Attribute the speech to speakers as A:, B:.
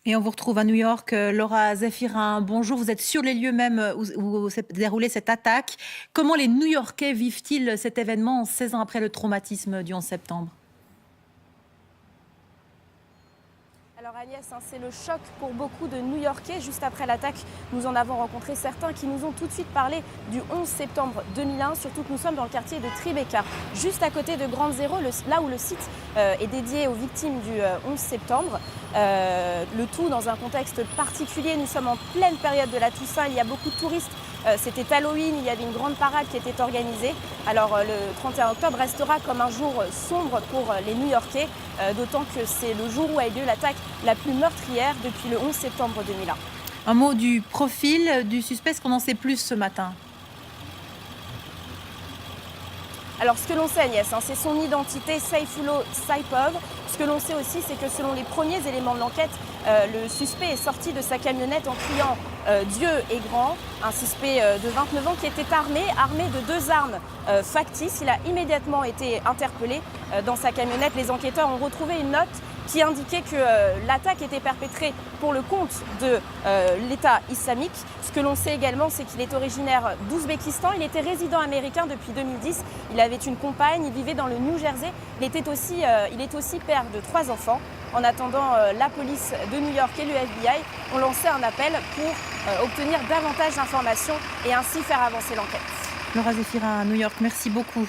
A: Et on vous retrouve à New York, Laura Zéphirin. Bonjour, vous êtes sur les lieux même où s'est déroulée cette attaque. Comment les New-Yorkais vivent-ils cet événement 16 ans après le traumatisme du 11 septembre?
B: Alors Agnès, c'est le choc pour beaucoup de New-Yorkais. Juste après l'attaque, nous en avons rencontré certains qui nous ont tout de suite parlé du 11 septembre 2001, surtout que nous sommes dans le quartier de Tribeca, juste à côté de Ground Zero, là où le site est dédié aux victimes du 11 septembre. Le tout dans un contexte particulier. Nous sommes en pleine période de la Toussaint, il y a beaucoup de touristes. C'était Halloween, il y avait une grande parade qui était organisée. Alors le 31 octobre restera comme un jour sombre pour les New-Yorkais, d'autant que c'est le jour où a eu lieu l'attaque la plus meurtrière depuis le 11 septembre 2001.
A: Un mot du profil du suspect, est-ce qu'on en sait plus ce matin?
B: Alors ce que l'on sait Agnès, c'est son identité, Sayfullo Saipov. Ce que l'on sait aussi, c'est que selon les premiers éléments de l'enquête, le suspect est sorti de sa camionnette en criant Dieu est grand. Un suspect de 29 ans qui était armé de 2 armes factices. Il a immédiatement été interpellé dans sa camionnette. Les enquêteurs ont retrouvé une note qui indiquait que l'attaque était perpétrée pour le compte de l'État islamique. Ce que l'on sait également, c'est qu'il est originaire d'Ouzbékistan. Il était résident américain depuis 2010. Il avait une compagne, il vivait dans le New Jersey. Il est aussi père de 3 enfants. En attendant, la police de New York et le FBI ont lancé un appel pour obtenir davantage d'informations et ainsi faire avancer l'enquête.
A: Laura Zéphirin à New York, merci beaucoup.